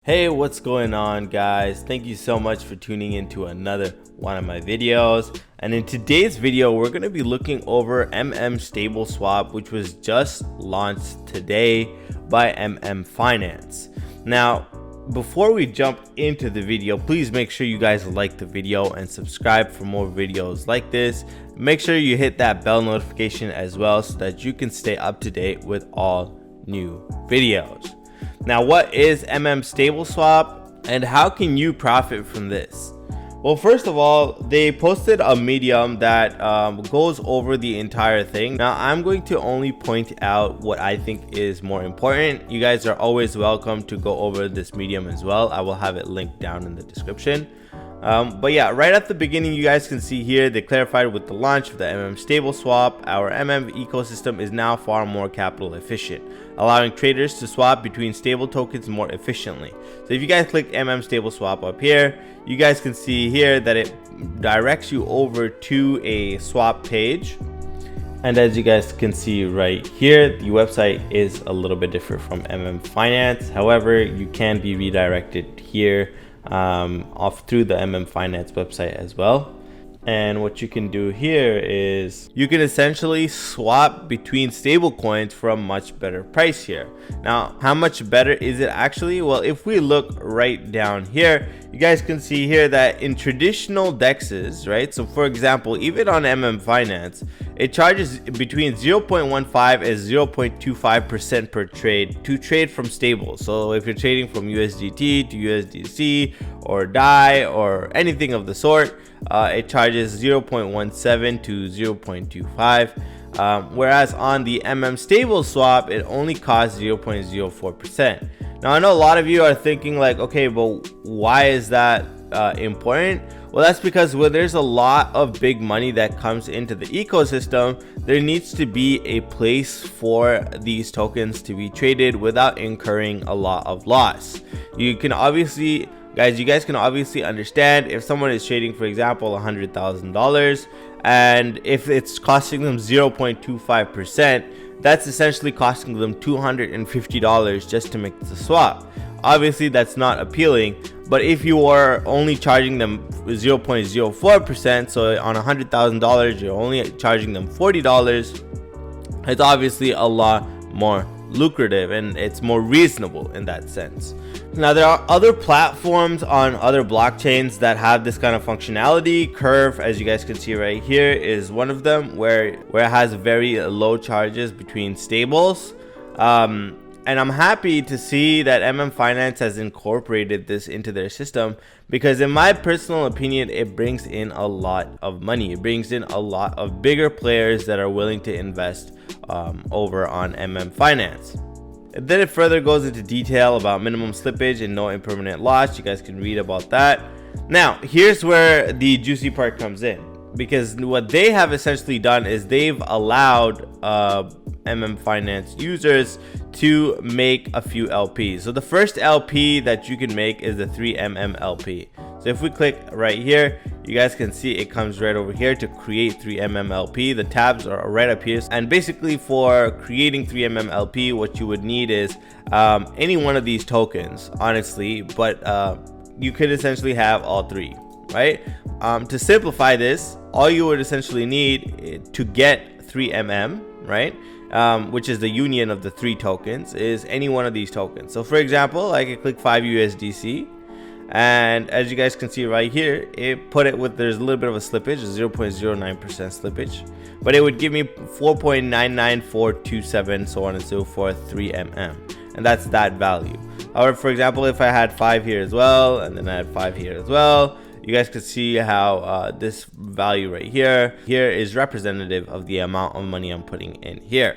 Hey, what's going on, guys? Thank you so much for tuning into another one of my videos. And in today's video, we're going to be looking over Stable Swap, which was just launched today by Finance. Now, before we jump into the video, please make sure you guys like the video and subscribe for more videos like this. Make sure you hit that bell notification as well so that you can stay up to date with all new videos. Now, what is Stable Swap and how can you profit from this? Well, first of all, they posted a medium that goes over the entire thing. Now, I'm going to only point out what I think is more important. You guys are always welcome to go over this medium as well. I will have it linked down in the description. But yeah, right at the beginning, you guys can see here they clarified with the launch of the Stable Swap, our ecosystem is now far more capital efficient, allowing traders to swap between stable tokens more efficiently. So if you guys click Stable Swap up here, you guys can see here that it directs you over to a swap page. And as you guys can see right here, the website is a little bit different from Finance. However, you can be redirected here off through the Finance website as well. And what you can do here is you can essentially swap between stable coins for a much better price here. Now, how much better is it actually? Well, if we look right down here, you guys can see here that in traditional dexes, right? So for example, even on Finance, it charges between 0.15 and 0.25% per trade to trade from stable. So if you're trading from USDT to USDC or DAI or anything of the sort, it charges 0.17 to 0.25, whereas on the Stable Swap, it only costs 0.04%. Now, I know a lot of you are thinking like, okay, but why is that important? Well, that's because when there's a lot of big money that comes into the ecosystem, there needs to be a place for these tokens to be traded without incurring a lot of loss. You can obviously, you guys can obviously understand if someone is trading, for example, $100,000, and if it's costing them 0.25%, that's essentially costing them $250 just to make the swap. Obviously, that's not appealing. But if you are only charging them 0.04%, so on $100,000, you're only charging them $40, it's obviously a lot more lucrative and it's more reasonable in that sense. Now, there are other platforms on other blockchains that have this kind of functionality. Curve, as you guys can see right here, is one of them where it has very low charges between stables. And I'm happy to see that Finance has incorporated this into their system, because in my personal opinion, it brings in a lot of money. It brings in a lot of bigger players that are willing to invest over on Finance. And then it further goes into detail about minimum slippage and no impermanent loss. You guys can read about that. Now, here's where the juicy part comes in, because what they have essentially done is they've allowed Finance users to make a few LPs. So the first LP that you can make is the 3mm LP. So if we click right here, you guys can see it comes right over here to create 3mm LP. The tabs are right up here. And basically for creating 3mm LP, what you would need is any one of these tokens, honestly, but you could essentially have all three, right? To simplify this, all you would essentially need to get 3mm, right? Which is the union of the three tokens, is any one of these tokens. So for example, I can click 5 USDC, and as you guys can see right here, it put it with, there's a little bit of a slippage, 0.09% slippage, but it would give me 4.99427, so on and so forth, 3mm, and that's that value. However, for example, if I had 5 here as well, and then I had 5 here as well, you guys can see how this value right here is representative of the amount of money I'm putting in here.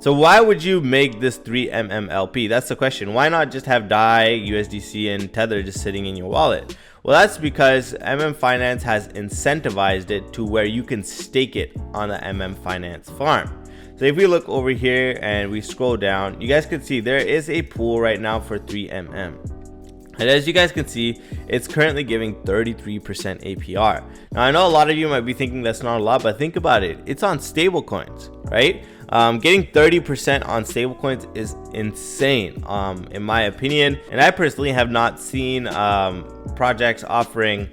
So why would you make this 3mm LP? That's the question. Why not just have DAI, USDC, and Tether just sitting in your wallet? Well, that's because Finance has incentivized it to where you can stake it on the Finance farm. So if we look over here and we scroll down, you guys can see there is a pool right now for 3mm. And as you guys can see, it's currently giving 33% APR. Now, I know a lot of you might be thinking that's not a lot, but think about it. It's on stable coins, right? Getting 30% on stablecoins is insane, in my opinion. And I personally have not seen projects offering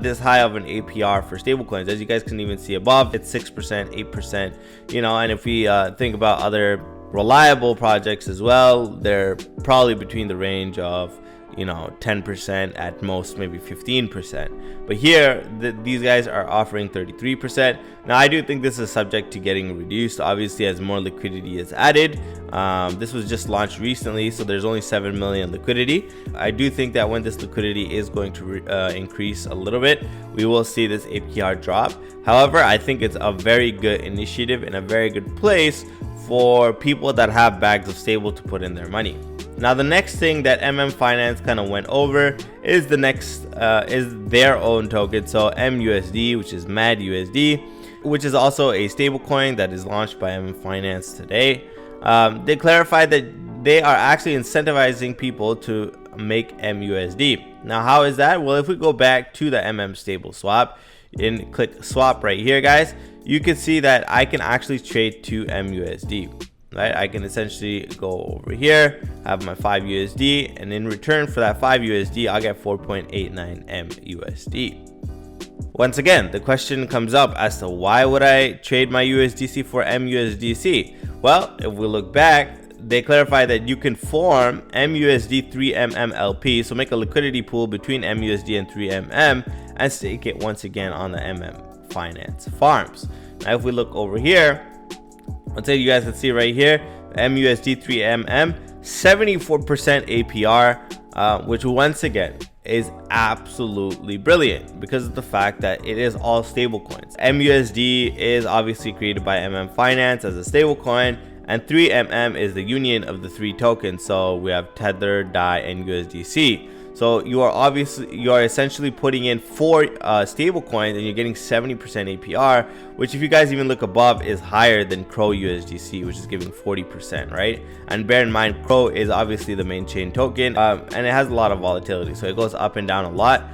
this high of an APR for stablecoins. As you guys can even see above, it's 6%, 8%, you know. And if we think about other reliable projects as well, they're probably between the range of, you know, 10% at most, maybe 15%. But here these guys are offering 33%. Now I do think this is subject to getting reduced, obviously, as more liquidity is added. This was just launched recently, so there's only 7 million liquidity. I do think that when this liquidity is going to increase a little bit, we will see this APR drop. However, I think it's a very good initiative and a very good place for people that have bags of stable to put in their money. Now the next thing that Finance kind of went over is is their own token, so MUSD, which is MADUSD, which is also a stable coin that is launched by Finance today. They clarified that they are actually incentivizing people to make MUSD. Now how is that? Well, if we go back to the stable swap and click swap right here, guys, you can see that I can actually trade to MUSD. Right, I can essentially go over here, have my 5 USD, and in return for that 5 USD, I'll get 4.89 MUSD. Once again, the question comes up as to why would I trade my USDC for MUSDC? Well, if we look back, they clarify that you can form MUSD 3MM LP, so make a liquidity pool between MUSD and 3MM and stake it once again on the Finance farms. Now, if we look over here, I'll tell you guys can see right here, MUSD 3MM, 74% APR, which once again is absolutely brilliant because of the fact that it is all stable coins. MUSD is obviously created by Finance as a stable coin, and 3MM is the union of the 3 tokens. So we have Tether, DAI, and USDC. So you are essentially putting in 4 stable coins and you're getting 70% APR, which if you guys even look above is higher than Crow USDC, which is giving 40%, right? And bear in mind, Crow is obviously the main chain token, and it has a lot of volatility, so it goes up and down a lot.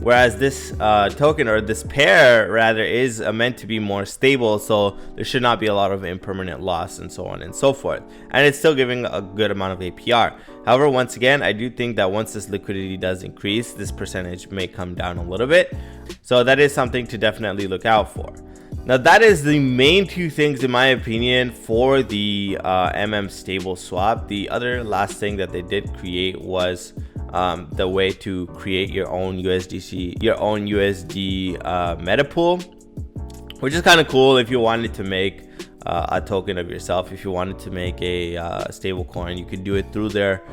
Whereas this token, or this pair rather, is meant to be more stable, so there should not be a lot of impermanent loss and so on and so forth, and it's still giving a good amount of APR. However, once again, I do think that once this liquidity does increase, this percentage may come down a little bit, so that is something to definitely look out for. Now that is the main 2 things in my opinion for the stable swap. The other last thing that they did create was the way to create your own USD meta pool, which is kind of cool if you wanted to make a token of yourself. If you wanted to make a stable coin, you could do it through their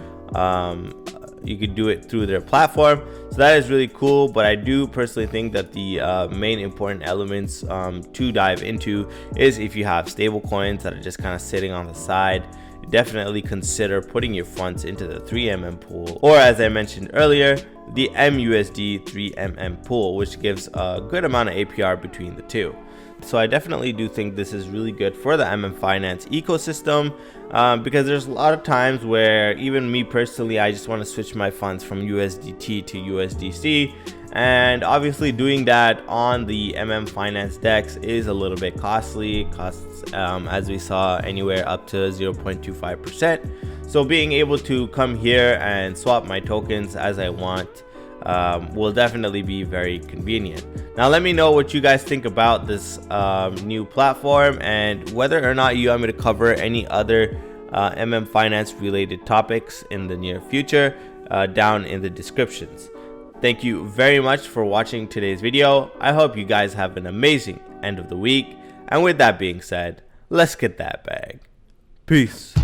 platform. So that is really cool. But I do personally think that the main important elements to dive into is if you have stable coins that are just kind of sitting on the side, definitely consider putting your funds into the 3MM pool, or as I mentioned earlier, the MUSD 3MM pool, which gives a good amount of APR between the 2. So I definitely do think this is really good for the Finance ecosystem, because there's a lot of times where even me personally, I just want to switch my funds from USDT to USDC, and obviously doing that on the Finance DEX is a little bit costly. Costs, as we saw, anywhere up to 0.25%. So being able to come here and swap my tokens as I want will definitely be very convenient. Now let me know what you guys think about this new platform, and whether or not you want me to cover any other Finance related topics in the near future down in the descriptions. Thank you very much for watching today's video. I hope you guys have an amazing end of the week, and with that being said, let's get that bag. Peace.